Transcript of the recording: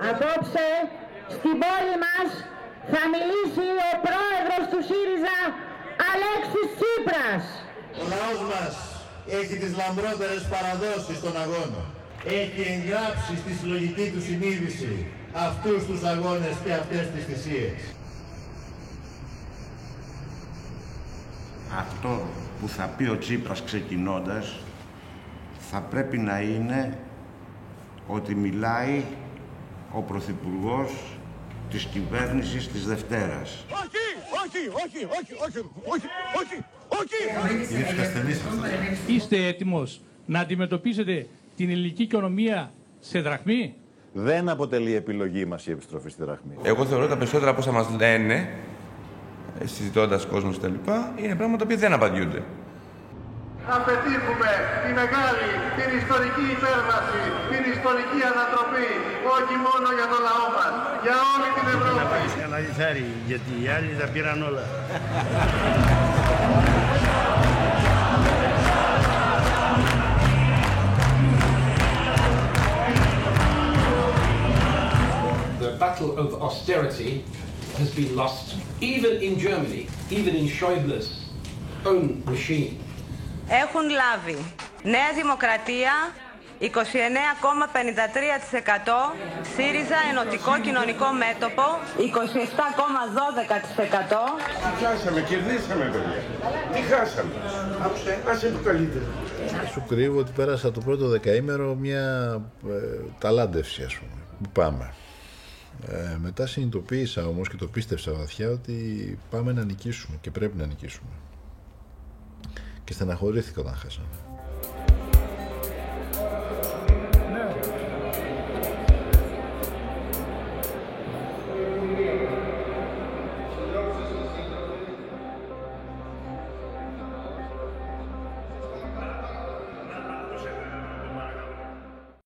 Απόψε στην πόλη μας θα μιλήσει ο πρόεδρος του ΣΥΡΙΖΑ, Αλέξης Τσίπρας. Ο λαός μας έχει τις λαμπρότερες παραδόσεις στον αγώνα. Έχει εγγράψει στη συλλογική του συνείδηση αυτούς τους αγώνες και αυτές τις θυσίες. Αυτό που θα πει ο Τσίπρας ξεκινώντας θα πρέπει να είναι ότι μιλάει ο Πρωθυπουργός της κυβέρνησης της Δευτέρας. Όχι! Είστε έτοιμος να αντιμετωπίσετε την ελληνική οικονομία σε δραχμή? Δεν αποτελεί επιλογή μας η επιστροφή στη δραχμή. Εγώ θεωρώ τα περισσότερα από όσα μας λένε, συζητώντας κόσμος κτλ., είναι πράγματα που δεν απαντιούνται. Να πετύχουμε τη μεγάλη, την ιστορική υπέρβαση, την ιστορική ανατροπή, όχι μόνο για το λαό μας, για όλη την Ευρώπη. Καναλιθάρι, γιατί οι άλλοι τα πήραν όλα. The battle of austerity has been lost, even in Germany, even in Schäuble's own regime. Έχουν λάβει Νέα Δημοκρατία 29,53%, ΣΥΡΙΖΑ Ενωτικό Κοινωνικό Μέτωπο 27,12%. Τι χάσαμε, κερδίσαμε παιδιά. Τι χάσαμε. Άσε το καλύτερο. Σου κρύβω ότι πέρασα το πρώτο δεκαήμερο μια ταλάντευση, ας πούμε, που πάμε. Μετά συνειδητοποίησα όμως και το πίστεψα βαθιά ότι πάμε να νικήσουμε και πρέπει να νικήσουμε. Και στεναχωρήθηκα όταν χάσαμε.